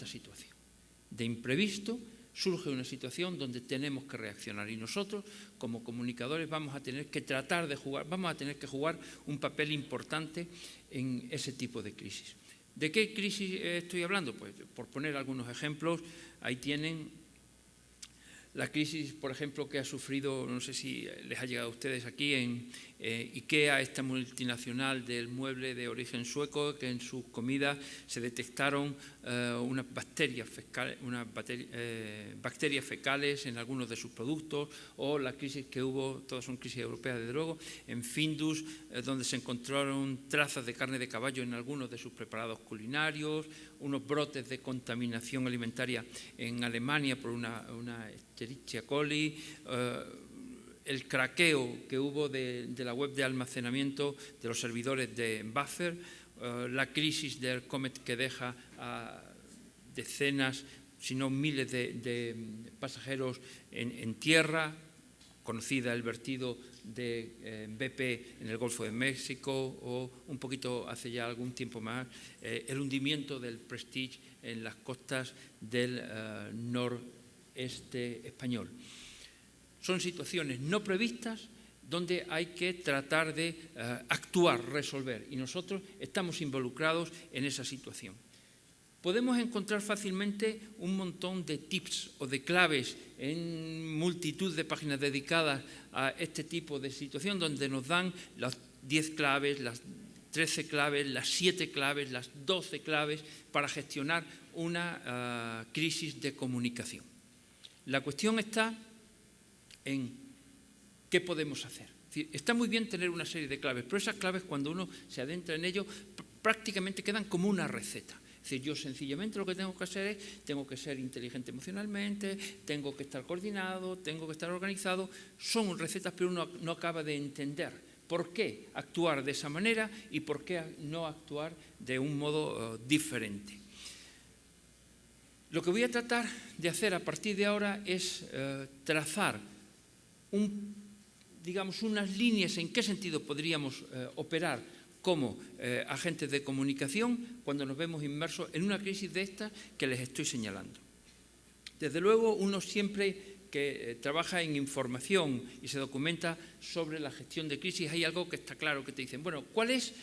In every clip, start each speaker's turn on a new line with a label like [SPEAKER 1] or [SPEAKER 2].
[SPEAKER 1] esta situación. De imprevisto surge una situación donde tenemos que reaccionar y nosotros, como comunicadores, vamos a tener que jugar un papel importante en ese tipo de crisis. ¿De qué crisis estoy hablando? Pues por poner algunos ejemplos, ahí tienen la crisis, por ejemplo, que ha sufrido, no sé si les ha llegado a ustedes aquí, en IKEA, esta multinacional del mueble de origen sueco, que en sus comidas se detectaron unas bacterias fecales en algunos de sus productos, o la crisis que hubo, todas son crisis europeas desde luego, en Findus, donde se encontraron trazas de carne de caballo en algunos de sus preparados culinarios, unos brotes de contaminación alimentaria en Alemania por una Escherichia coli, el craqueo que hubo de la web de almacenamiento de los servidores de Buffer, la crisis del Comet que deja a decenas, si no miles de pasajeros en tierra, conocida el vertido de BP en el Golfo de México, o un poquito hace ya algún tiempo más el hundimiento del Prestige en las costas del noreste español. Son situaciones no previstas donde hay que tratar de actuar, resolver, y nosotros estamos involucrados en esa situación. Podemos encontrar fácilmente un montón de tips o de claves en multitud de páginas dedicadas a este tipo de situación, donde nos dan las 10 claves, las 13 claves, las 7 claves, las 12 claves para gestionar una crisis de comunicación. La cuestión está en qué podemos hacer. Es decir, está muy bien tener una serie de claves, pero esas claves, cuando uno se adentra en ello, prácticamente quedan como una receta. Es decir, yo sencillamente lo que tengo que hacer es, tengo que ser inteligente emocionalmente, tengo que estar coordinado, tengo que estar organizado. Son recetas, pero uno no acaba de entender por qué actuar de esa manera y por qué no actuar de un modo diferente. Lo que voy a tratar de hacer a partir de ahora es trazar unas líneas en qué sentido podríamos operar como agentes de comunicación cuando nos vemos inmersos en una crisis de estas que les estoy señalando. Desde luego, uno siempre que trabaja en información y se documenta sobre la gestión de crisis, hay algo que está claro, que te dicen, bueno, ¿cuál es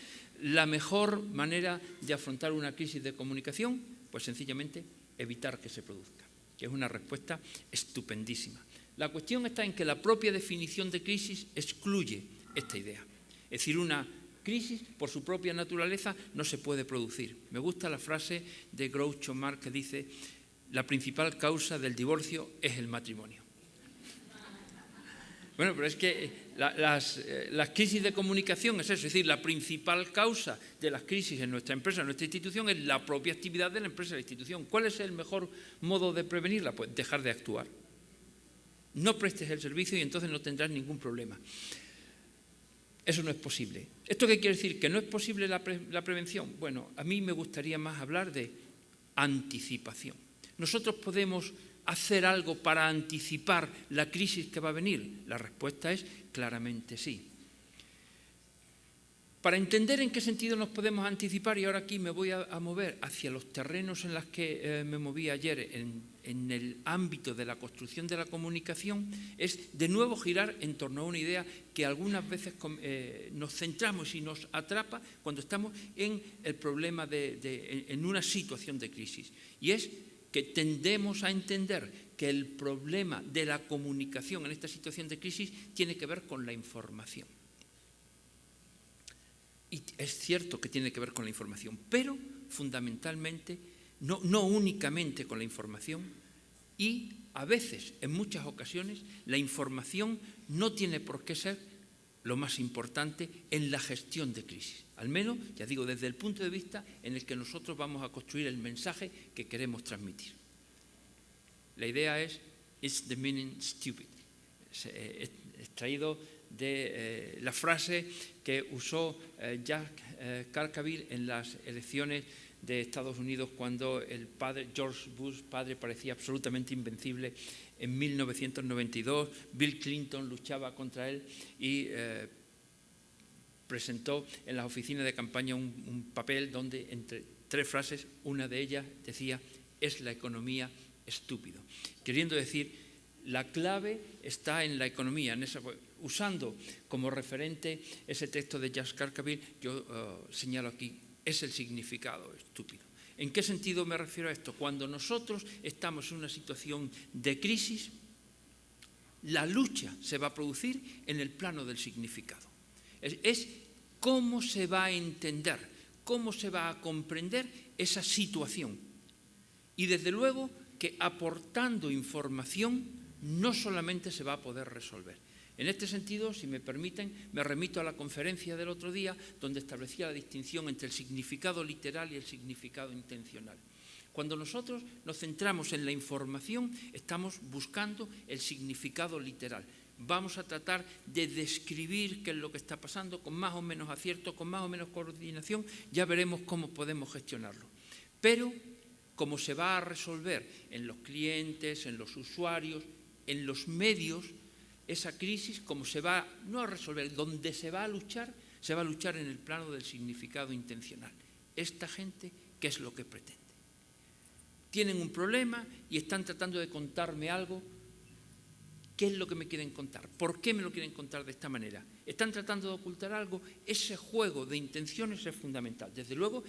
[SPEAKER 1] la mejor manera de afrontar una crisis de comunicación? Pues sencillamente evitar que se produzca, que es una respuesta estupendísima. La cuestión está en que la propia definición de crisis excluye esta idea. Es decir, una crisis, por su propia naturaleza, no se puede producir. Me gusta la frase de Groucho Marx que dice: la principal causa del divorcio es el matrimonio. Bueno, pero es que las crisis de comunicación es eso, es decir, la principal causa de las crisis en nuestra empresa, en nuestra institución, es la propia actividad de la empresa y de la institución. ¿Cuál es el mejor modo de prevenirla? Pues dejar de actuar. No prestes el servicio y entonces no tendrás ningún problema. Eso no es posible. ¿Esto qué quiere decir? ¿Que no es posible la prevención? Bueno, a mí me gustaría más hablar de anticipación. Nosotros podemos hacer algo para anticipar la crisis que va a venir. La respuesta es claramente sí. Para entender en qué sentido nos podemos anticipar, y ahora aquí me voy a mover hacia los terrenos en los que me moví ayer en el ámbito de la construcción de la comunicación, es de nuevo girar en torno a una idea que algunas veces nos centramos y nos atrapa cuando estamos en el problema en una situación de crisis. Y es que tendemos a entender que el problema de la comunicación en esta situación de crisis tiene que ver con la información. Y es cierto que tiene que ver con la información, pero fundamentalmente, no únicamente con la información, y a veces, en muchas ocasiones, la información no tiene por qué ser lo más importante en la gestión de crisis. Al menos, ya digo, desde el punto de vista en el que nosotros vamos a construir el mensaje que queremos transmitir. La idea es, "Is the meaning stupid?". Extraído de la frase que usó Jack Carcaville en las elecciones de Estados Unidos cuando el padre, George Bush, padre, parecía absolutamente invencible. En 1992, Bill Clinton luchaba contra él y presentó en las oficinas de campaña un papel donde, entre 3 frases, una de ellas decía: es la economía estúpida. Queriendo decir, la clave está en la economía, usando como referente ese texto de Jacques Carcaville, yo señalo aquí, es el significado estúpido. ¿En qué sentido me refiero a esto? Cuando nosotros estamos en una situación de crisis, la lucha se va a producir en el plano del significado. Es cómo se va a entender, cómo se va a comprender esa situación. Y desde luego que aportando información no solamente se va a poder resolver. En este sentido, si me permiten, me remito a la conferencia del otro día donde establecía la distinción entre el significado literal y el significado intencional. Cuando nosotros nos centramos en la información, estamos buscando el significado literal. Vamos a tratar de describir qué es lo que está pasando con más o menos acierto, con más o menos coordinación, ya veremos cómo podemos gestionarlo. Pero, como se va a resolver en los clientes, en los usuarios, en los medios, esa crisis, como se va, no a resolver, donde se va a luchar en el plano del significado intencional. Esta gente, ¿qué es lo que pretende? Tienen un problema y están tratando de contarme algo. ¿Qué es lo que me quieren contar? ¿Por qué me lo quieren contar de esta manera? ¿Están tratando de ocultar algo? Ese juego de intenciones es fundamental. Desde luego,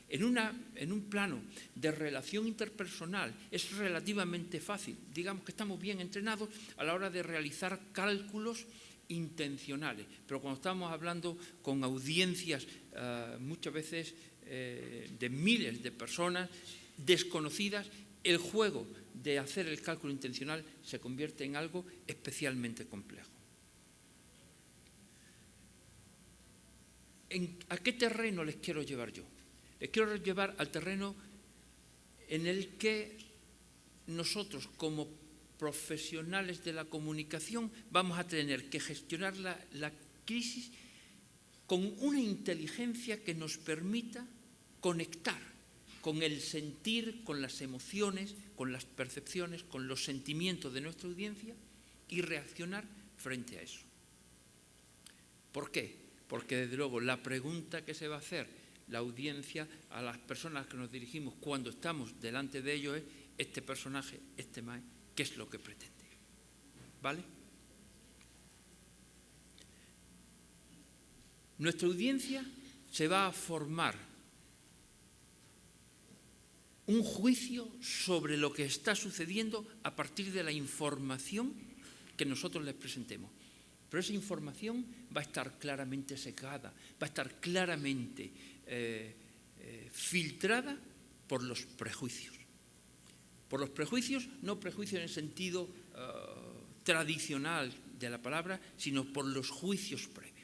[SPEAKER 1] en un plano de relación interpersonal es relativamente fácil. Digamos que estamos bien entrenados a la hora de realizar cálculos intencionales. Pero cuando estamos hablando con audiencias muchas veces de miles de personas desconocidas, el juego de hacer el cálculo intencional se convierte en algo especialmente complejo. ¿A qué terreno les quiero llevar yo? Les quiero llevar al terreno en el que nosotros, como profesionales de la comunicación, vamos a tener que gestionar la crisis con una inteligencia que nos permita conectar con el sentir, con las emociones, con las percepciones, con los sentimientos de nuestra audiencia y reaccionar frente a eso. ¿Por qué? Porque desde luego la pregunta que se va a hacer la audiencia a las personas a las que nos dirigimos cuando estamos delante de ellos es: este personaje, este mae, ¿qué es lo que pretende? ¿Vale? Nuestra audiencia se va a formar un juicio sobre lo que está sucediendo a partir de la información que nosotros les presentemos. Pero esa información va a estar claramente sesgada, va a estar claramente filtrada por los prejuicios. Por los prejuicios, no prejuicios en el sentido tradicional de la palabra, sino por los juicios previos.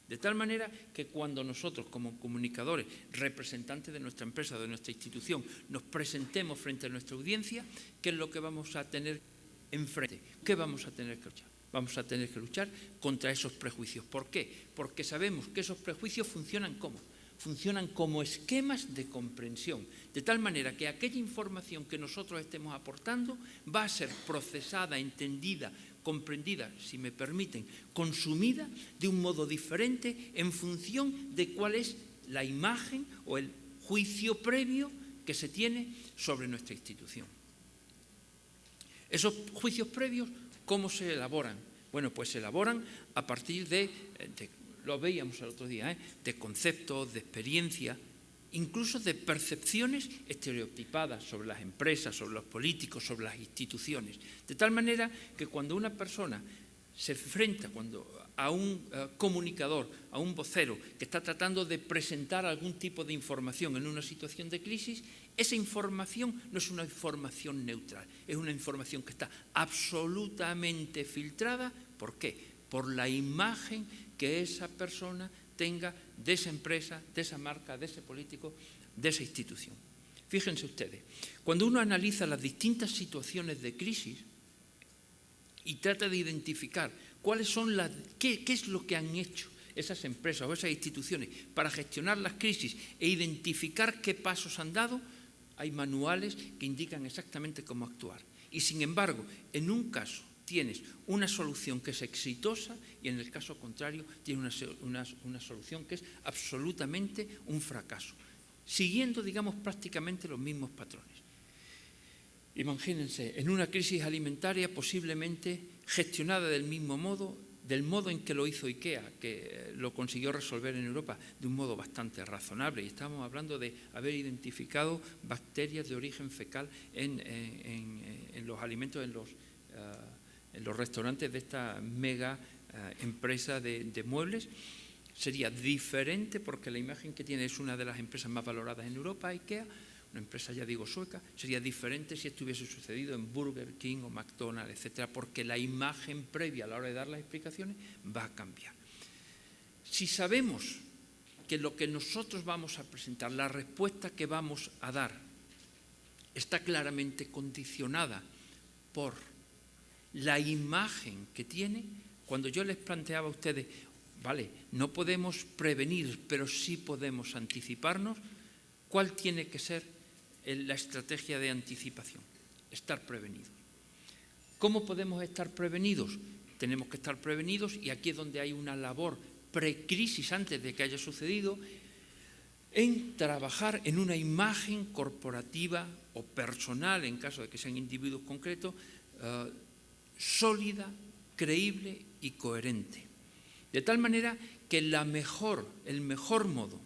[SPEAKER 1] De tal manera que cuando nosotros, como comunicadores, representantes de nuestra empresa o de nuestra institución, nos presentemos frente a nuestra audiencia, ¿qué es lo que vamos a tener enfrente? ¿Qué vamos a tener que luchar? Vamos a tener que luchar contra esos prejuicios. ¿Por qué? Porque sabemos que esos prejuicios funcionan ¿cómo? Funcionan como esquemas de comprensión, de tal manera que aquella información que nosotros estemos aportando va a ser procesada, entendida, comprendida, si me permiten, consumida de un modo diferente en función de cuál es la imagen o el juicio previo que se tiene sobre nuestra institución. Esos juicios previos, ¿cómo se elaboran? Bueno, pues se elaboran a partir de lo veíamos el otro día, de conceptos, de experiencia, incluso de percepciones estereotipadas sobre las empresas, sobre los políticos, sobre las instituciones. De tal manera que cuando una persona se enfrenta a un comunicador, a un vocero que está tratando de presentar algún tipo de información en una situación de crisis, esa información no es una información neutral, es una información que está absolutamente filtrada. ¿Por qué? Por la imagen que esa persona tenga de esa empresa, de esa marca, de ese político, de esa institución. Fíjense ustedes, cuando uno analiza las distintas situaciones de crisis y trata de identificar qué es lo que han hecho esas empresas o esas instituciones para gestionar las crisis e identificar qué pasos han dado, hay manuales que indican exactamente cómo actuar. Y sin embargo, en un caso tienes una solución que es exitosa y en el caso contrario tienes una solución que es absolutamente un fracaso, siguiendo, digamos, prácticamente los mismos patrones. Imagínense, en una crisis alimentaria posiblemente gestionada del mismo modo, del modo en que lo hizo IKEA, que lo consiguió resolver en Europa de un modo bastante razonable. Y estamos hablando de haber identificado bacterias de origen fecal en los alimentos, en los restaurantes de esta mega empresa de muebles. Sería diferente porque la imagen que tiene es una de las empresas más valoradas en Europa, IKEA, una empresa, ya digo, sueca. Sería diferente si esto hubiese sucedido en Burger King o McDonald's, etcétera, porque la imagen previa a la hora de dar las explicaciones va a cambiar. Si sabemos que lo que nosotros vamos a presentar, la respuesta que vamos a dar, está claramente condicionada por la imagen que tiene, cuando yo les planteaba a ustedes, vale, no podemos prevenir, pero sí podemos anticiparnos, ¿cuál tiene que ser la estrategia de anticipación? Estar prevenidos. ¿Cómo podemos estar prevenidos? Tenemos que estar prevenidos, y aquí es donde hay una labor precrisis, antes de que haya sucedido, en trabajar en una imagen corporativa o personal, en caso de que sean individuos concretos, sólida, creíble y coherente. De tal manera que el mejor modo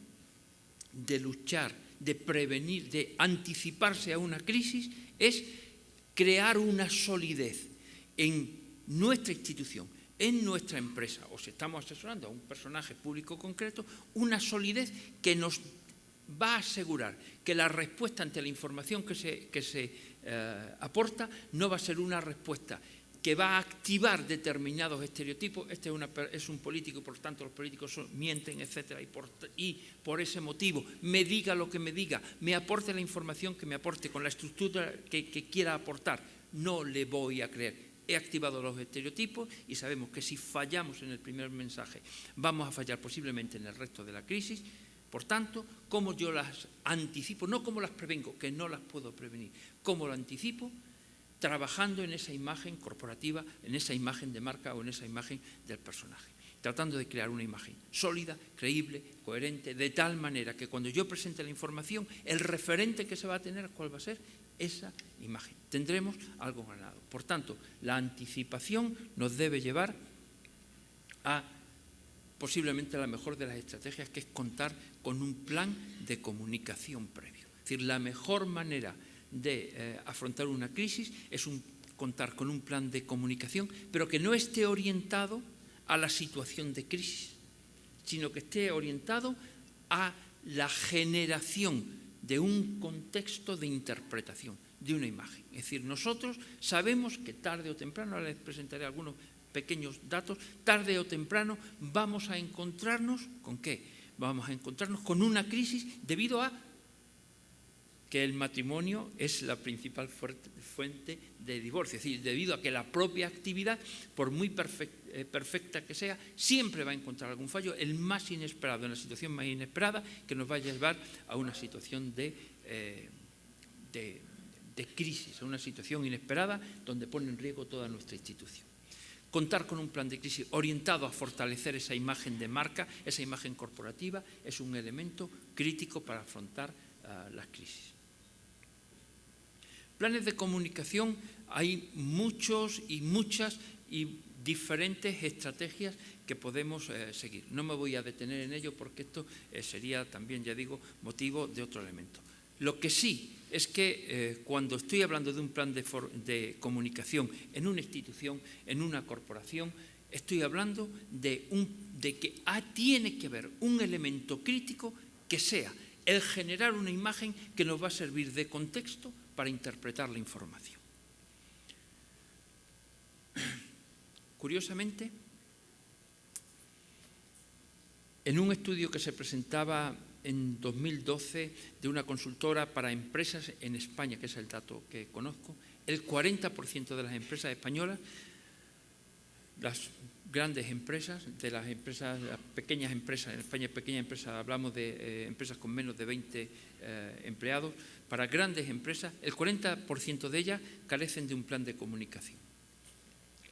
[SPEAKER 1] de luchar, de prevenir, de anticiparse a una crisis es crear una solidez en nuestra institución, en nuestra empresa, o si estamos asesorando a un personaje público concreto, una solidez que nos va a asegurar que la respuesta ante la información que se aporta no va a ser una respuesta que va a activar determinados estereotipos. Este es un político y por tanto los políticos mienten, etcétera, y por ese motivo me diga lo que me diga, me aporte la información que me aporte con la estructura que quiera aportar, no le voy a creer. He activado los estereotipos y sabemos que si fallamos en el primer mensaje vamos a fallar posiblemente en el resto de la crisis. Por tanto, ¿cómo yo las anticipo? No cómo las prevengo, que no las puedo prevenir. ¿Cómo lo anticipo? Trabajando en esa imagen corporativa, en esa imagen de marca o en esa imagen del personaje, tratando de crear una imagen sólida, creíble, coherente, de tal manera que cuando yo presente la información, el referente que se va a tener, ¿cuál va a ser? Esa imagen. Tendremos algo ganado. Por tanto, la anticipación nos debe llevar a posiblemente la mejor de las estrategias, que es contar con un plan de comunicación previo. Es decir, la mejor manera de afrontar una crisis es contar con un plan de comunicación, pero que no esté orientado a la situación de crisis, sino que esté orientado a la generación de un contexto de interpretación, de una imagen. Es decir, nosotros sabemos que tarde o temprano, ahora les presentaré algunos pequeños datos, tarde o temprano vamos a encontrarnos ¿con qué? Vamos a encontrarnos con una crisis debido a que el matrimonio es la principal fuente de divorcio, es decir, debido a que la propia actividad, por muy perfecta que sea, siempre va a encontrar algún fallo, el más inesperado, en la situación más inesperada, que nos va a llevar a una situación de crisis, a una situación inesperada donde pone en riesgo toda nuestra institución. Contar con un plan de crisis orientado a fortalecer esa imagen de marca, esa imagen corporativa, es un elemento crítico para afrontar las crisis. Planes de comunicación, hay muchos y muchas y diferentes estrategias que podemos seguir. No me voy a detener en ello porque esto sería también, ya digo, motivo de otro elemento. Lo que sí es que cuando estoy hablando de un plan de comunicación en una institución, en una corporación, estoy hablando de que tiene que haber un elemento crítico que sea el generar una imagen que nos va a servir de contexto para interpretar la información. Curiosamente, en un estudio que se presentaba en 2012 de una consultora para empresas en España, que es el dato que conozco, el 40% de las empresas españolas, las grandes empresas, de las pequeñas empresas, en España pequeñas empresas, hablamos de empresas con menos de 20 empleados, para grandes empresas, el 40% de ellas carecen de un plan de comunicación.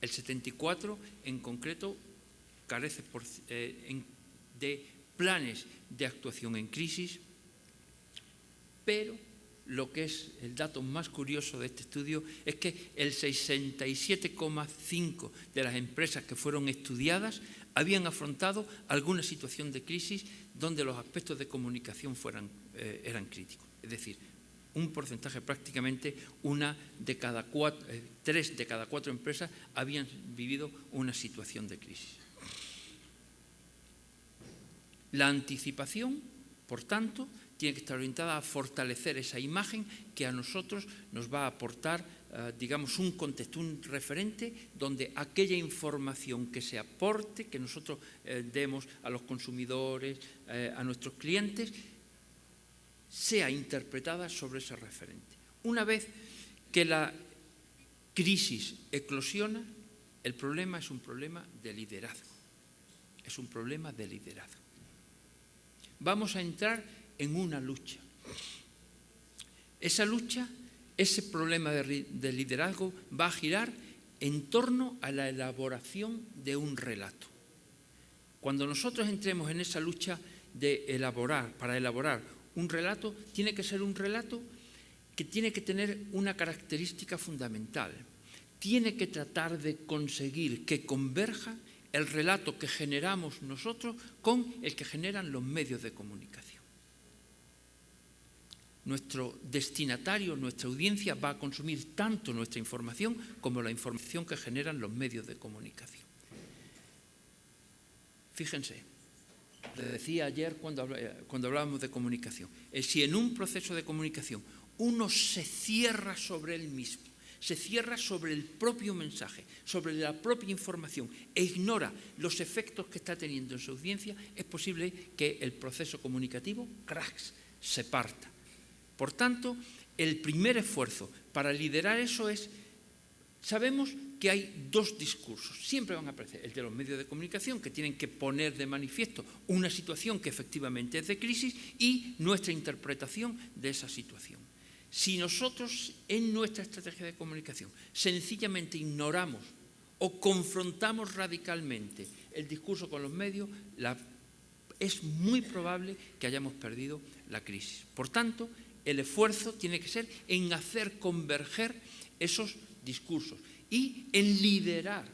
[SPEAKER 1] El 74% en concreto carece de planes de actuación en crisis, pero lo que es el dato más curioso de este estudio es que el 67,5% de las empresas que fueron estudiadas habían afrontado alguna situación de crisis donde los aspectos de comunicación eran críticos. Es decir, un porcentaje prácticamente 3 de cada 4 empresas habían vivido una situación de crisis. La anticipación, por tanto, tiene que estar orientada a fortalecer esa imagen que a nosotros nos va a aportar, digamos, un contexto, un referente, donde aquella información que se aporte, que nosotros demos a los consumidores, a nuestros clientes, sea interpretada sobre ese referente. Una vez que la crisis eclosiona, el problema es un problema de liderazgo. Es un problema de liderazgo. Vamos a entrar en una lucha. Esa lucha, ese problema de liderazgo va a girar en torno a la elaboración de un relato. Cuando nosotros entremos en esa lucha para elaborar un relato, tiene que ser un relato que tiene que tener una característica fundamental. Tiene que tratar de conseguir que converja el relato que generamos nosotros con el que generan los medios de comunicación. Nuestro destinatario, nuestra audiencia va a consumir tanto nuestra información como la información que generan los medios de comunicación. Fíjense, les decía ayer cuando hablábamos de comunicación, si en un proceso de comunicación uno se cierra sobre él mismo, se cierra sobre el propio mensaje, sobre la propia información e ignora los efectos que está teniendo en su audiencia, es posible que el proceso comunicativo, cracks, se parta. Por tanto, el primer esfuerzo para liderar eso es, sabemos que hay 2 discursos, siempre van a aparecer, el de los medios de comunicación, que tienen que poner de manifiesto una situación que efectivamente es de crisis, y nuestra interpretación de esa situación. Si nosotros en nuestra estrategia de comunicación sencillamente ignoramos o confrontamos radicalmente el discurso con los medios, es muy probable que hayamos perdido la crisis. Por tanto, el esfuerzo tiene que ser en hacer converger esos discursos y en liderar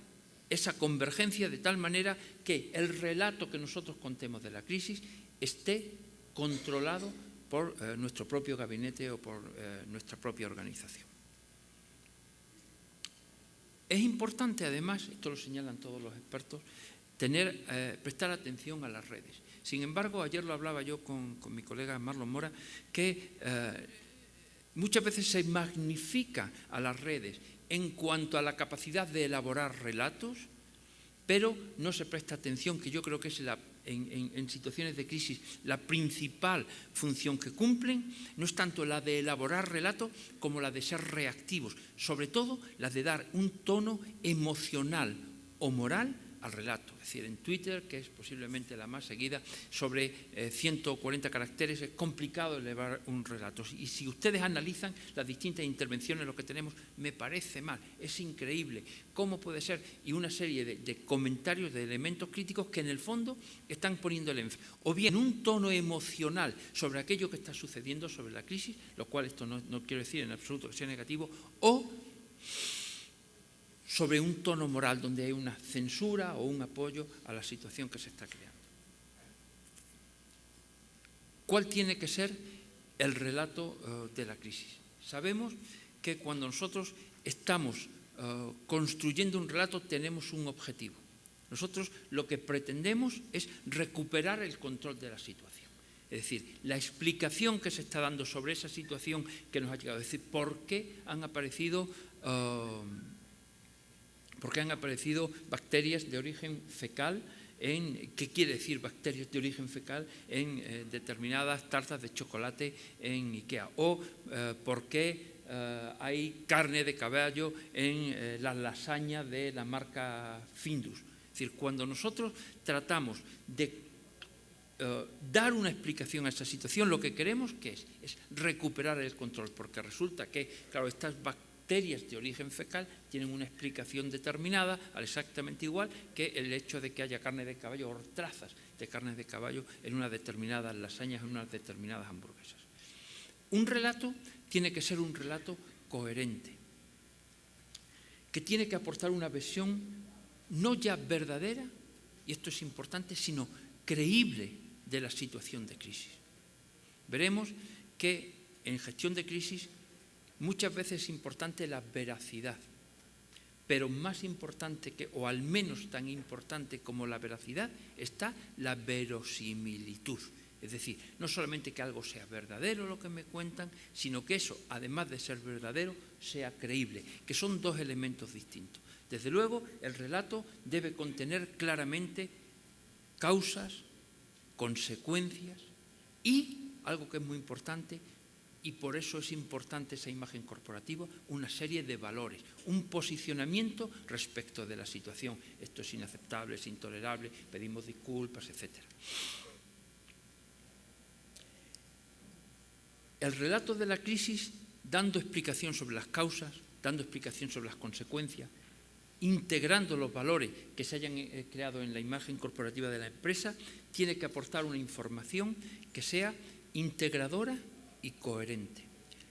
[SPEAKER 1] esa convergencia de tal manera que el relato que nosotros contemos de la crisis esté controlado por nuestro propio gabinete o por nuestra propia organización. Es importante, además, esto lo señalan todos los expertos, prestar atención a las redes. Sin embargo, ayer lo hablaba yo con mi colega Marlon Mora, que muchas veces se magnifica a las redes en cuanto a la capacidad de elaborar relatos, pero no se presta atención, que yo creo que es en situaciones de crisis la principal función que cumplen, no es tanto la de elaborar relatos como la de ser reactivos, sobre todo la de dar un tono emocional o moral al relato. Es decir, en Twitter, que es posiblemente la más seguida, sobre 140 caracteres, es complicado elevar un relato. Y si ustedes analizan las distintas intervenciones, lo que tenemos, me parece mal, es increíble. ¿Cómo puede ser? Y una serie de comentarios, de elementos críticos que en el fondo están poniendo el énfasis. O bien un tono emocional sobre aquello que está sucediendo, sobre la crisis, lo cual esto no quiero decir en absoluto que sea negativo, o sobre un tono moral donde hay una censura o un apoyo a la situación que se está creando. ¿Cuál tiene que ser el relato de la crisis? Sabemos que cuando nosotros estamos construyendo un relato tenemos un objetivo. Nosotros lo que pretendemos es recuperar el control de la situación. Es decir, la explicación que se está dando sobre esa situación que nos ha llegado. Es decir, ¿por qué han aparecido bacterias de origen fecal? ¿Qué quiere decir bacterias de origen fecal en determinadas tartas de chocolate en IKEA? O ¿por qué hay carne de caballo en la lasaña de la marca Findus? Es decir, cuando nosotros tratamos de dar una explicación a esta situación, lo que queremos es recuperar el control, porque resulta que, claro, estas bacterias de origen fecal tienen una explicación determinada, exactamente igual que el hecho de que haya carne de caballo o trazas de carne de caballo en unas determinadas lasañas, en unas determinadas hamburguesas. Un relato tiene que ser un relato coherente, que tiene que aportar una versión no ya verdadera, y esto es importante, sino creíble de la situación de crisis. Veremos que en gestión de crisis muchas veces es importante la veracidad, pero más importante o al menos tan importante como la veracidad, está la verosimilitud. Es decir, no solamente que algo sea verdadero lo que me cuentan, sino que eso, además de ser verdadero, sea creíble, que son dos elementos distintos. Desde luego, el relato debe contener claramente causas, consecuencias y, algo que es muy importante, y por eso es importante esa imagen corporativa, una serie de valores, un posicionamiento respecto de la situación. Esto es inaceptable, es intolerable, pedimos disculpas, etc. El relato de la crisis, dando explicación sobre las causas, dando explicación sobre las consecuencias, integrando los valores que se hayan creado en la imagen corporativa de la empresa, tiene que aportar una información que sea integradora y coherente.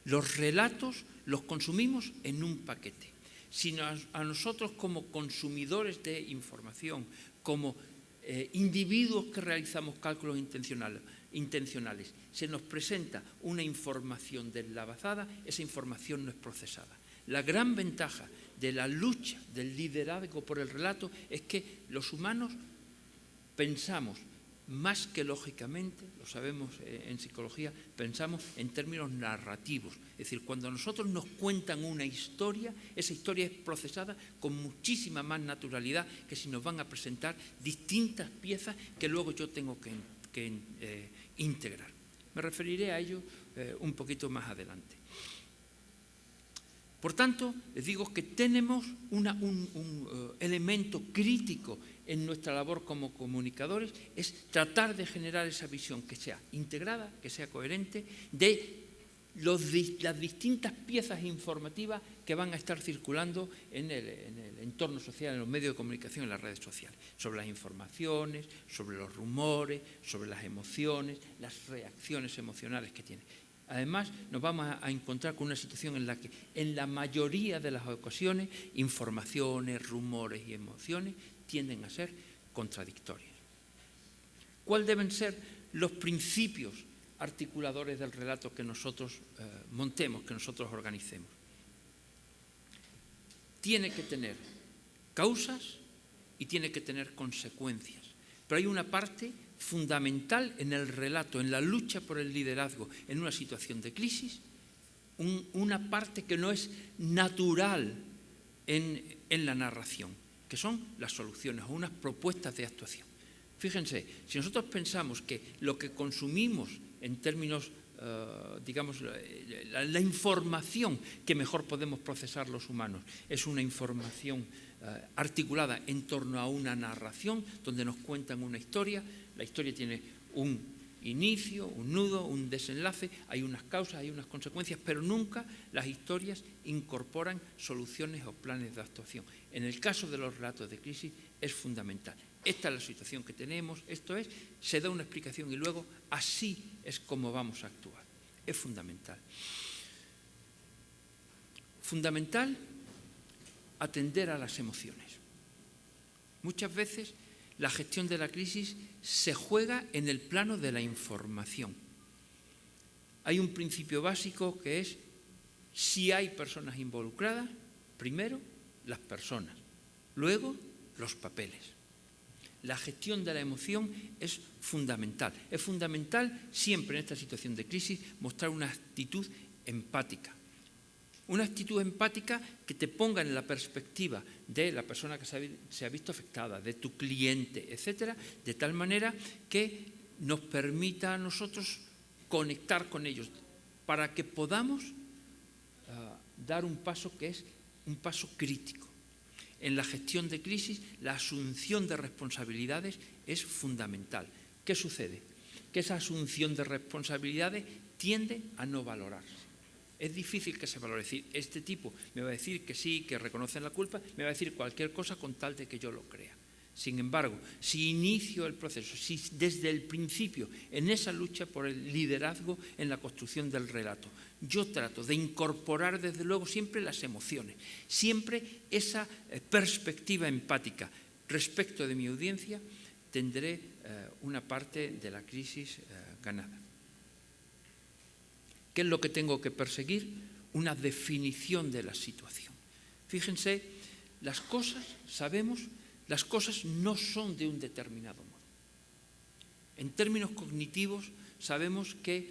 [SPEAKER 1] Los relatos los consumimos en un paquete. Si a nosotros como consumidores de información, como individuos que realizamos cálculos intencionales, se nos presenta una información deslavazada, esa información no es procesada. La gran ventaja de la lucha del liderazgo por el relato es que los humanos pensamos más que lógicamente, lo sabemos en psicología, pensamos en términos narrativos. Es decir, cuando a nosotros nos cuentan una historia, esa historia es procesada con muchísima más naturalidad que si nos van a presentar distintas piezas que luego yo tengo que integrar. Me referiré a ello un poquito más adelante. Por tanto, les digo que tenemos un elemento crítico en nuestra labor como comunicadores, es tratar de generar esa visión que sea integrada, que sea coherente, de las distintas piezas informativas que van a estar circulando en el entorno social, en los medios de comunicación, en las redes sociales, sobre las informaciones, sobre los rumores, sobre las emociones, las reacciones emocionales que tienen. Además, nos vamos a encontrar con una situación en la que, en la mayoría de las ocasiones, informaciones, rumores y emociones tienden a ser contradictorias. ¿Cuáles deben ser los principios articuladores del relato que nosotros montemos, que nosotros organicemos? Tiene que tener causas y tiene que tener consecuencias. Pero hay una parte fundamental en el relato, en la lucha por el liderazgo en una situación de crisis, una parte que no es natural en la narración, que son las soluciones o unas propuestas de actuación. Fíjense, si nosotros pensamos que lo que consumimos en términos, digamos, la información que mejor podemos procesar los humanos es una información articulada en torno a una narración donde nos cuentan una historia, la historia tiene un inicio, un nudo, un desenlace, hay unas causas, hay unas consecuencias, pero nunca las historias incorporan soluciones o planes de actuación. En el caso de los relatos de crisis es fundamental. Esta es la situación que tenemos, esto es, se da una explicación y luego así es como vamos a actuar. Es fundamental. Fundamental atender a las emociones. Muchas veces la gestión de la crisis se juega en el plano de la información. Hay un principio básico que es, si hay personas involucradas, primero las personas, luego los papeles. La gestión de la emoción es fundamental. Es fundamental siempre en esta situación de crisis mostrar una actitud empática. Una actitud empática que te ponga en la perspectiva de la persona que se ha visto afectada, de tu cliente, etcétera, de tal manera que nos permita a nosotros conectar con ellos para que podamos dar un paso que es un paso crítico. En la gestión de crisis, la asunción de responsabilidades es fundamental. ¿Qué sucede? Que esa asunción de responsabilidades tiende a no valorarse. Es difícil que se valore. Es decir, este tipo me va a decir que sí, que reconoce la culpa, me va a decir cualquier cosa con tal de que yo lo crea. Sin embargo, si inicio el proceso, si desde el principio, en esa lucha por el liderazgo en la construcción del relato, yo trato de incorporar desde luego siempre las emociones, siempre esa perspectiva empática respecto de mi audiencia, tendré una parte de la crisis ganada. ¿Qué es lo que tengo que perseguir? Una definición de la situación. Fíjense, las cosas, sabemos, las cosas no son de un determinado modo. En términos cognitivos, sabemos que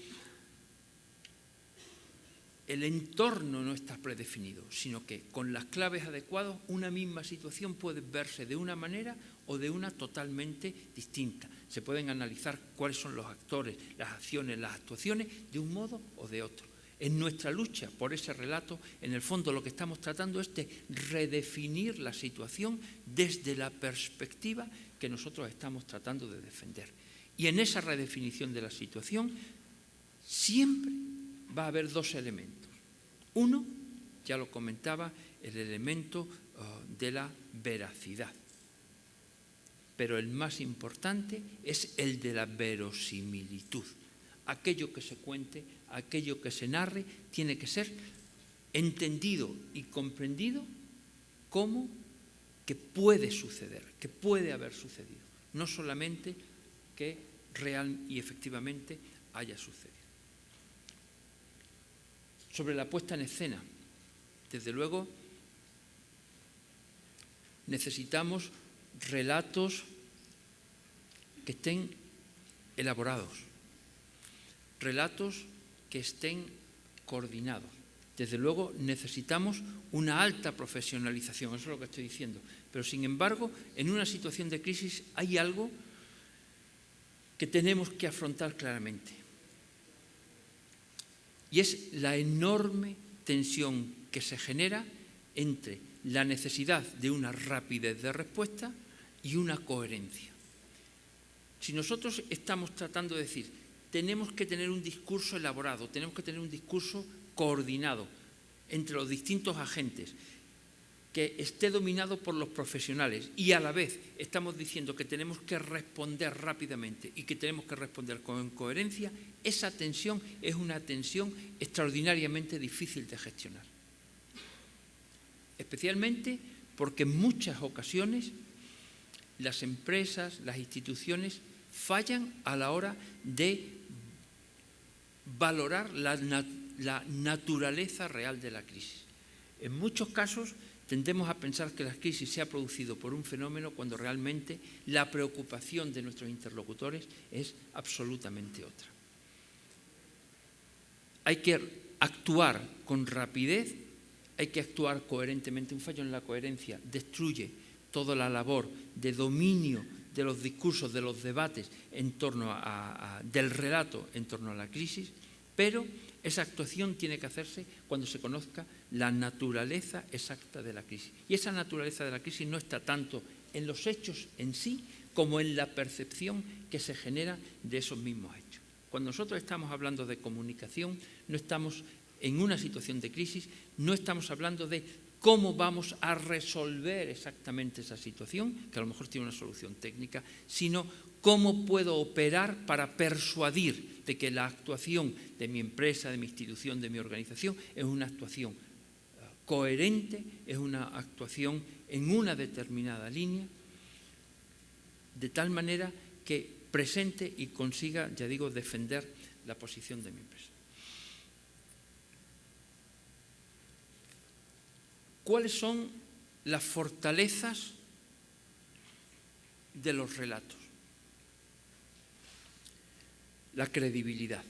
[SPEAKER 1] el entorno no está predefinido, sino que con las claves adecuadas una misma situación puede verse de una manera o de una totalmente distinta. Se pueden analizar cuáles son los actores, las acciones, las actuaciones de un modo o de otro. En nuestra lucha por ese relato, en el fondo lo que estamos tratando es de redefinir la situación desde la perspectiva que nosotros estamos tratando de defender. Y en esa redefinición de la situación siempre va a haber dos elementos. Uno, ya lo comentaba, el elemento de la veracidad. Pero el más importante es el de la verosimilitud. Aquello que se cuente, aquello que se narre, tiene que ser entendido y comprendido como que puede suceder, que puede haber sucedido. No solamente que real y efectivamente haya sucedido. Sobre la puesta en escena, desde luego, necesitamos relatos que estén elaborados, relatos que estén coordinados. Desde luego necesitamos una alta profesionalización, eso es lo que estoy diciendo. Pero sin embargo, en una situación de crisis hay algo que tenemos que afrontar claramente. Y es la enorme tensión que se genera entre la necesidad de una rapidez de respuesta y una coherencia. Si nosotros estamos tratando de decir, tenemos que tener un discurso elaborado, tenemos que tener un discurso coordinado entre los distintos agentes, que esté dominado por los profesionales, y a la vez estamos diciendo que tenemos que responder rápidamente y que tenemos que responder con coherencia, esa tensión es una tensión extraordinariamente difícil de gestionar. Especialmente porque en muchas ocasiones las empresas, las instituciones fallan a la hora de valorar la naturaleza real de la crisis. En muchos casos tendemos a pensar que la crisis se ha producido por un fenómeno cuando realmente la preocupación de nuestros interlocutores es absolutamente otra. Hay que actuar con rapidez, hay que actuar coherentemente. Un fallo en la coherencia destruye toda la labor de dominio de los discursos, de los debates en torno del relato en torno a la crisis, pero esa actuación tiene que hacerse cuando se conozca la naturaleza exacta de la crisis. Y esa naturaleza de la crisis no está tanto en los hechos en sí como en la percepción que se genera de esos mismos hechos. Cuando nosotros estamos hablando de comunicación, no estamos en una situación de crisis, no estamos hablando de cómo vamos a resolver exactamente esa situación, que a lo mejor tiene una solución técnica, sino cómo puedo operar para persuadir de que la actuación de mi empresa, de mi institución, de mi organización, es una actuación coherente, es una actuación en una determinada línea, de tal manera que presente y consiga, ya digo, defender la posición de mi empresa. ¿Cuáles son las fortalezas de los relatos? La credibilidad.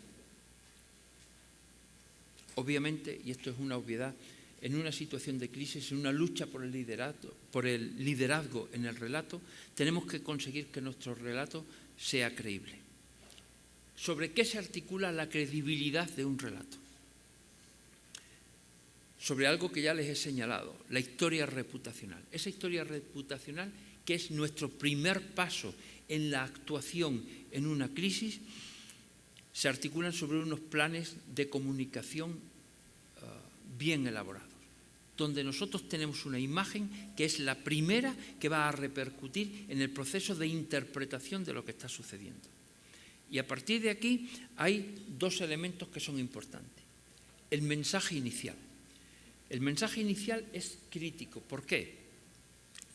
[SPEAKER 1] Obviamente, y esto es una obviedad, en una situación de crisis, en una lucha por el liderazgo en el relato, tenemos que conseguir que nuestro relato sea creíble. ¿Sobre qué se articula la credibilidad de un relato? Sobre algo que ya les he señalado, la historia reputacional. Esa historia reputacional, que es nuestro primer paso en la actuación en una crisis, se articulan sobre unos planes de comunicación bien elaborados. donde nosotros tenemos una imagen que es la primera que va a repercutir en el proceso de interpretación de lo que está sucediendo. Y a partir de aquí hay dos elementos que son importantes. El mensaje inicial. El mensaje inicial es crítico. ¿Por qué?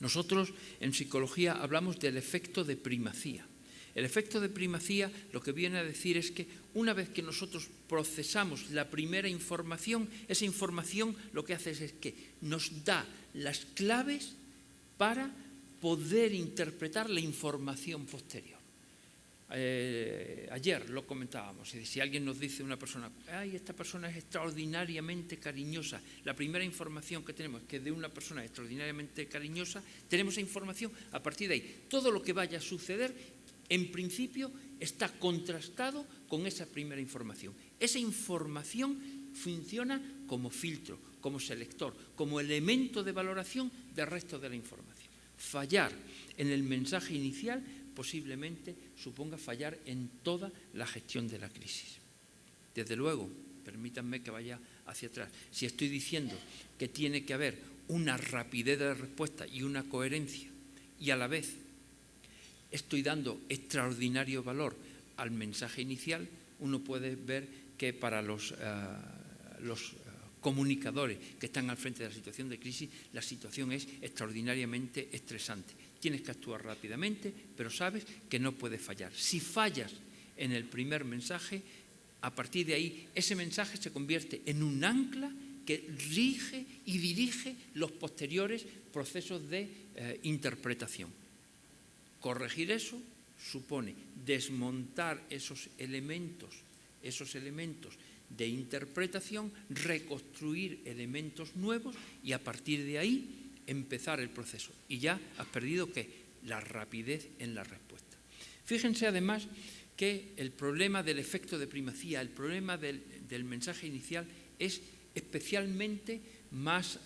[SPEAKER 1] Nosotros en psicología hablamos del efecto de primacía. El efecto de primacía lo que viene a decir es que una vez que nosotros procesamos la primera información, esa información lo que hace es que nos da las claves para poder interpretar la información posterior. Ayer lo comentábamos, si alguien nos dice una persona, ¡ay, esta persona es extraordinariamente cariñosa! La primera información que tenemos es que de una persona extraordinariamente cariñosa, tenemos esa información, a partir de ahí, todo lo que vaya a suceder, en principio, está contrastado con esa primera información. Esa información funciona como filtro, como selector, como elemento de valoración del resto de la información. Fallar en el mensaje inicial posiblemente suponga fallar en toda la gestión de la crisis. Desde luego, permítanme que vaya hacia atrás. Si estoy diciendo que tiene que haber una rapidez de respuesta y una coherencia, y a la vez estoy dando extraordinario valor al mensaje inicial, uno puede ver que para los comunicadores que están al frente de la situación de crisis, la situación es extraordinariamente estresante. Tienes que actuar rápidamente, pero sabes que no puedes fallar. Si fallas en el primer mensaje, a partir de ahí, ese mensaje se convierte en un ancla que rige y dirige los posteriores procesos de interpretación. Corregir eso supone desmontar esos elementos de interpretación, reconstruir elementos nuevos y a partir de ahí empezar el proceso. Y ya has perdido ¿qué? La rapidez en la respuesta. Fíjense además que el problema del efecto de primacía, el problema del mensaje inicial es especialmente más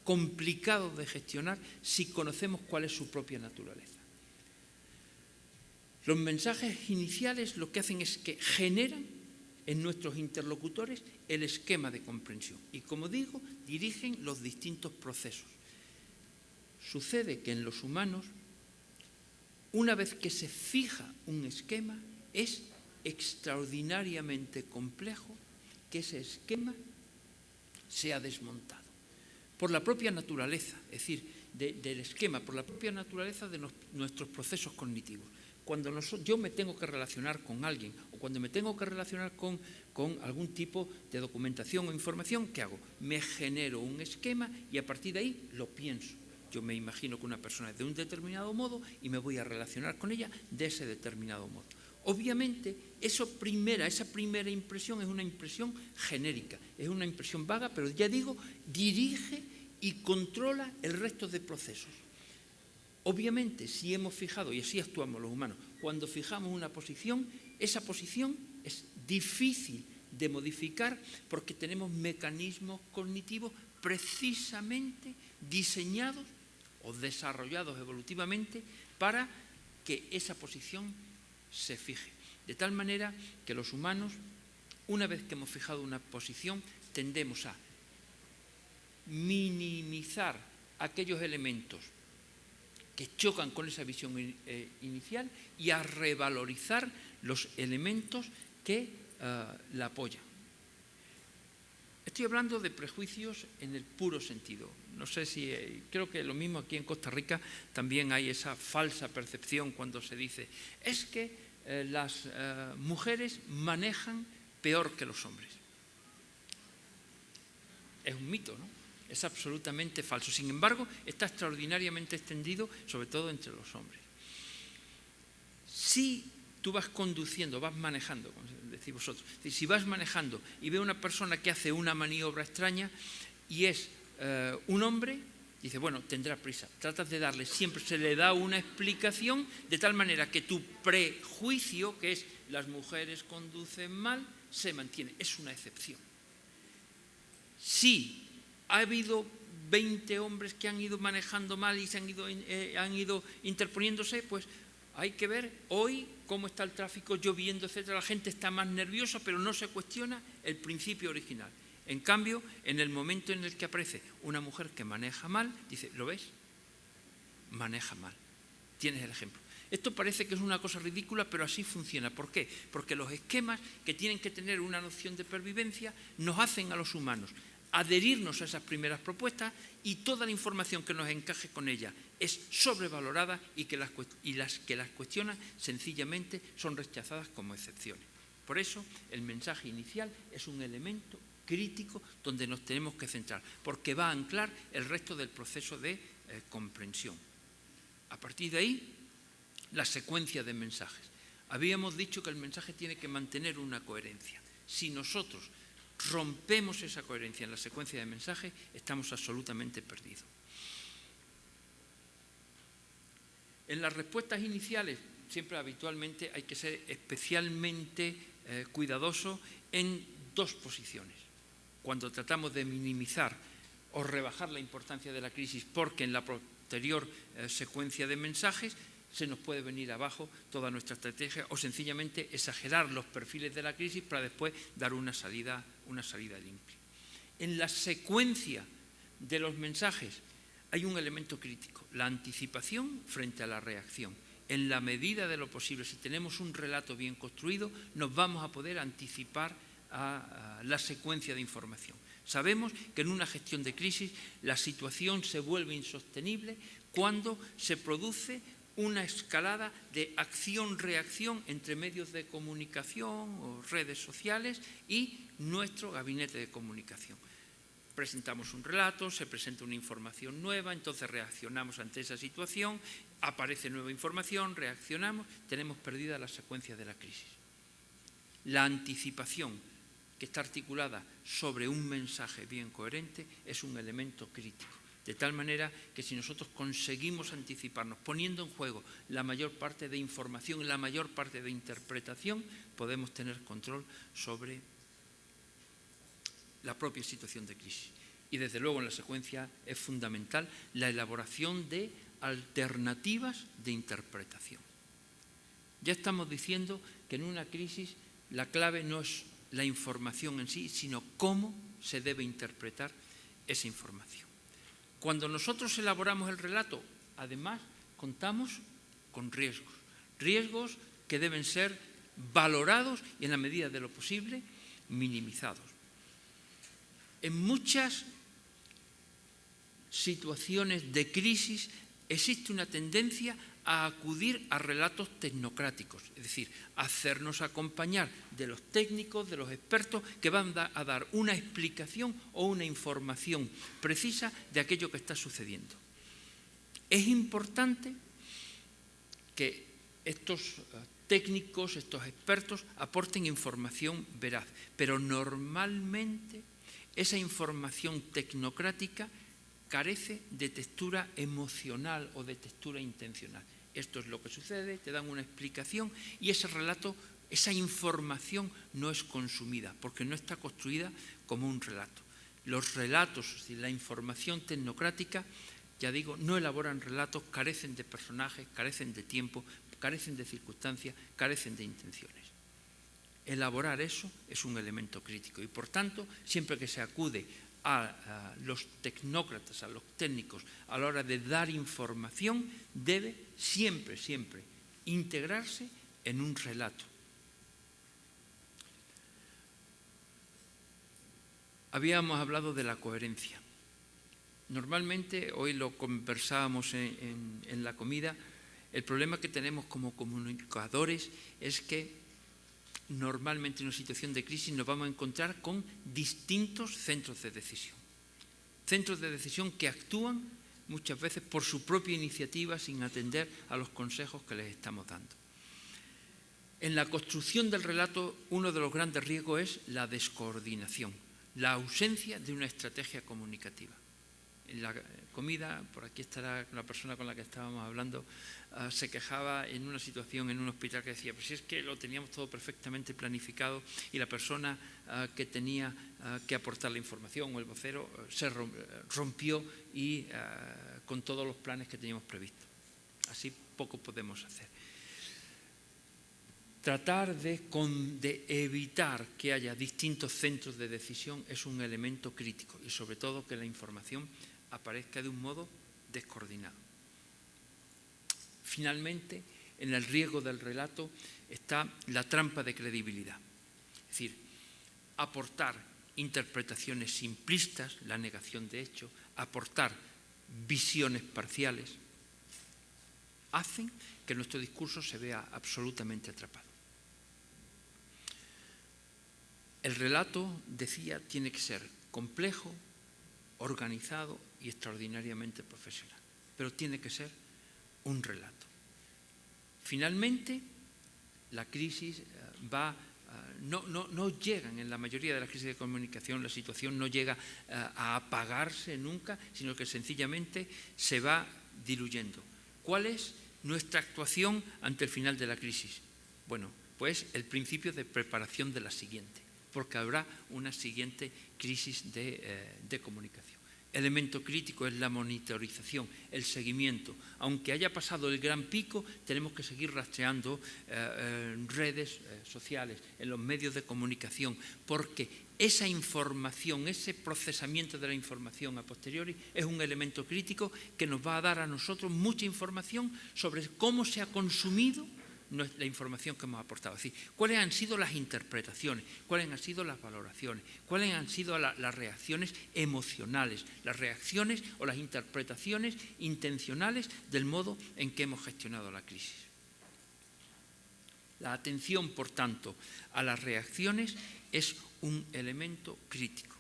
[SPEAKER 1] complicado de gestionar si conocemos cuál es su propia naturaleza. Los mensajes iniciales lo que hacen es que generan en nuestros interlocutores el esquema de comprensión y, como digo, dirigen los distintos procesos. Sucede que en los humanos, una vez que se fija un esquema, es extraordinariamente complejo que ese esquema sea desmontado por la propia naturaleza, es decir, del esquema, por la propia naturaleza de nuestros procesos cognitivos. Cuando yo me tengo que relacionar con alguien o cuando me tengo que relacionar con algún tipo de documentación o información, ¿qué hago? Me genero un esquema y a partir de ahí lo pienso. Yo me imagino que una persona es de un determinado modo y me voy a relacionar con ella de ese determinado modo. Obviamente, esa primera impresión es una impresión genérica, es una impresión vaga, pero ya digo, dirige y controla el resto de procesos. Obviamente, si hemos fijado, y así actuamos los humanos, cuando fijamos una posición, esa posición es difícil de modificar porque tenemos mecanismos cognitivos precisamente diseñados o desarrollados evolutivamente para que esa posición se fije. De tal manera que los humanos, una vez que hemos fijado una posición, tendemos a minimizar aquellos elementos que chocan con esa visión inicial y a revalorizar los elementos que la apoyan. Estoy hablando de prejuicios en el puro sentido. No sé si, creo que lo mismo aquí en Costa Rica también hay esa falsa percepción cuando se dice es que las mujeres manejan peor que los hombres. Es un mito, ¿no? Es absolutamente falso. Sin embargo, está extraordinariamente extendido, sobre todo entre los hombres. Si tú vas conduciendo, vas manejando, como decís vosotros, si vas manejando y ves una persona que hace una maniobra extraña y es un hombre, dice, bueno, tendrá prisa. Tratas de darle, siempre se le da una explicación de tal manera que tu prejuicio, que es las mujeres conducen mal, se mantiene. Es una excepción. Si ha habido 20 hombres que han ido manejando mal y han ido interponiéndose, pues hay que ver hoy cómo está el tráfico, lloviendo, etcétera. La gente está más nerviosa, pero no se cuestiona el principio original. En cambio, en el momento en el que aparece una mujer que maneja mal, dice, ¿lo ves? Maneja mal. Tienes el ejemplo. Esto parece que es una cosa ridícula, pero así funciona. ¿Por qué? Porque los esquemas que tienen que tener una noción de pervivencia nos hacen a los humanos adherirnos a esas primeras propuestas y toda la información que nos encaje con ella es sobrevalorada y las que las cuestionan sencillamente son rechazadas como excepciones. Por eso el mensaje inicial es un elemento crítico donde nos tenemos que centrar, porque va a anclar el resto del proceso de comprensión. A partir de ahí, la secuencia de mensajes. Habíamos dicho que el mensaje tiene que mantener una coherencia. Si nosotros rompemos esa coherencia en la secuencia de mensajes, estamos absolutamente perdidos. En las respuestas iniciales, siempre habitualmente hay que ser especialmente cuidadoso en dos posiciones. Cuando tratamos de minimizar o rebajar la importancia de la crisis, porque en la posterior secuencia de mensajes se nos puede venir abajo toda nuestra estrategia, o sencillamente exagerar los perfiles de la crisis para después dar una salida limpia. En la secuencia de los mensajes hay un elemento crítico, la anticipación frente a la reacción. En la medida de lo posible, si tenemos un relato bien construido, nos vamos a poder anticipar a la secuencia de información. Sabemos que en una gestión de crisis la situación se vuelve insostenible cuando se produce una escalada de acción-reacción entre medios de comunicación o redes sociales y nuestro gabinete de comunicación. Presentamos un relato, se presenta una información nueva, entonces reaccionamos ante esa situación, aparece nueva información, reaccionamos, tenemos perdida la secuencia de la crisis. La anticipación, que está articulada sobre un mensaje bien coherente, es un elemento crítico. De tal manera que si nosotros conseguimos anticiparnos, poniendo en juego la mayor parte de información y la mayor parte de interpretación, podemos tener control sobre la propia situación de crisis. Y desde luego en la secuencia es fundamental la elaboración de alternativas de interpretación. Ya estamos diciendo que en una crisis la clave no es la información en sí, sino cómo se debe interpretar esa información. Cuando nosotros elaboramos el relato, además, contamos con riesgos que deben ser valorados y, en la medida de lo posible, minimizados. En muchas situaciones de crisis existe una tendencia a acudir a relatos tecnocráticos, es decir, a hacernos acompañar de los técnicos, de los expertos que van a dar una explicación o una información precisa de aquello que está sucediendo. Es importante que estos técnicos, estos expertos aporten información veraz, pero normalmente esa información tecnocrática carece de textura emocional o de textura intencional. Esto es lo que sucede, te dan una explicación y ese relato, esa información no es consumida porque no está construida como un relato. Los relatos, es decir, la información tecnocrática, ya digo, no elaboran relatos, carecen de personajes, carecen de tiempo, carecen de circunstancias, carecen de intenciones. Elaborar eso es un elemento crítico y, por tanto, siempre que se acude a los tecnócratas, a los técnicos, a la hora de dar información, debe siempre integrarse en un relato. Habíamos hablado de la coherencia. Normalmente, hoy lo conversábamos en la comida, el problema que tenemos como comunicadores es que normalmente en una situación de crisis nos vamos a encontrar con distintos centros de decisión. Centros de decisión que actúan muchas veces por su propia iniciativa sin atender a los consejos que les estamos dando. En la construcción del relato, uno de los grandes riesgos es la descoordinación, la ausencia de una estrategia comunicativa. En la comida, por aquí estará la persona con la que estábamos hablando, se quejaba en una situación en un hospital que decía, pues si es que lo teníamos todo perfectamente planificado y la persona que tenía que aportar la información o el vocero se rompió y con todos los planes que teníamos previstos. Así poco podemos hacer. tratar de evitar que haya distintos centros de decisión es un elemento crítico y sobre todo que la información aparezca de un modo descoordinado. Finalmente, en el riesgo del relato está la trampa de credibilidad, es decir, aportar interpretaciones simplistas, la negación de hechos, aportar visiones parciales, hacen que nuestro discurso se vea absolutamente atrapado. El relato, decía, tiene que ser complejo, organizado y extraordinariamente profesional, pero tiene que ser un relato. Finalmente, la crisis no llegan, en la mayoría de las crisis de comunicación, la situación no llega a apagarse nunca, sino que sencillamente se va diluyendo. ¿Cuál es nuestra actuación ante el final de la crisis? Bueno, pues el principio de preparación de la siguiente, porque habrá una siguiente crisis de comunicación. Elemento crítico es la monitorización, el seguimiento. Aunque haya pasado el gran pico, tenemos que seguir rastreando en redes sociales, en los medios de comunicación, porque esa información, ese procesamiento de la información a posteriori es un elemento crítico que nos va a dar a nosotros mucha información sobre cómo se ha consumido la información que hemos aportado. Es decir, cuáles han sido las interpretaciones, cuáles han sido las valoraciones, cuáles han sido las reacciones emocionales, las reacciones o las interpretaciones intencionales del modo en que hemos gestionado la crisis. La atención, por tanto, a las reacciones es un elemento crítico.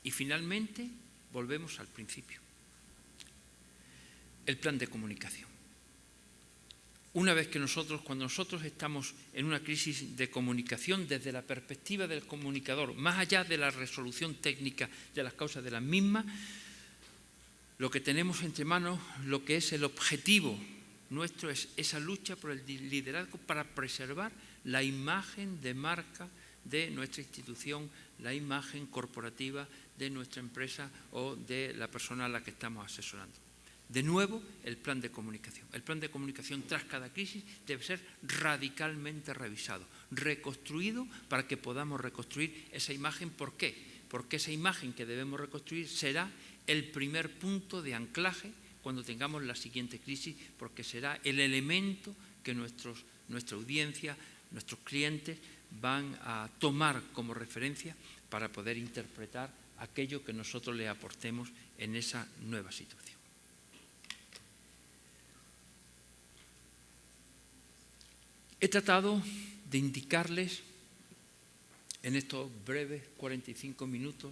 [SPEAKER 1] Y finalmente, volvemos al principio. El plan de comunicación. Una vez que cuando nosotros estamos en una crisis de comunicación desde la perspectiva del comunicador, más allá de la resolución técnica de las causas de las mismas, lo que tenemos entre manos, lo que es el objetivo nuestro, es esa lucha por el liderazgo para preservar la imagen de marca de nuestra institución, la imagen corporativa de nuestra empresa o de la persona a la que estamos asesorando. De nuevo, el plan de comunicación. El plan de comunicación tras cada crisis debe ser radicalmente revisado, reconstruido para que podamos reconstruir esa imagen. ¿Por qué? Porque esa imagen que debemos reconstruir será el primer punto de anclaje cuando tengamos la siguiente crisis, porque será el elemento que nuestra audiencia, nuestros clientes van a tomar como referencia para poder interpretar aquello que nosotros le aportemos en esa nueva situación. He tratado de indicarles en estos breves 45 minutos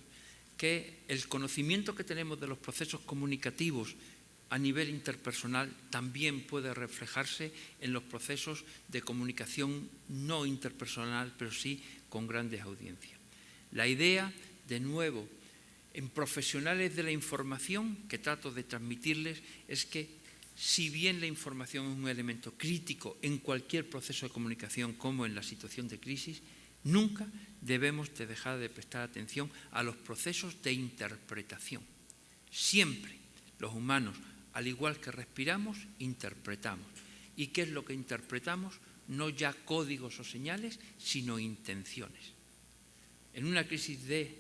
[SPEAKER 1] que el conocimiento que tenemos de los procesos comunicativos a nivel interpersonal también puede reflejarse en los procesos de comunicación no interpersonal, pero sí con grandes audiencias. La idea, de nuevo, en profesionales de la información que trato de transmitirles es que si bien la información es un elemento crítico en cualquier proceso de comunicación como en la situación de crisis, nunca debemos de dejar de prestar atención a los procesos de interpretación. Siempre los humanos, al igual que respiramos, interpretamos. ¿Y qué es lo que interpretamos? No ya códigos o señales, sino intenciones. En una crisis de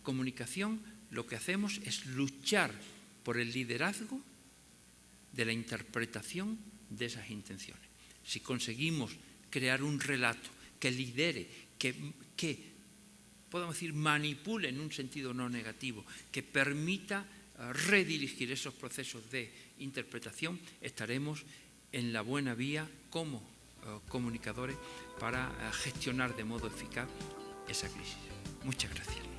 [SPEAKER 1] comunicación, lo que hacemos es luchar por el liderazgo de la interpretación de esas intenciones. Si conseguimos crear un relato que lidere, que podemos decir manipule en un sentido no negativo, que permita redirigir esos procesos de interpretación, estaremos en la buena vía como comunicadores para gestionar de modo eficaz esa crisis. Muchas gracias.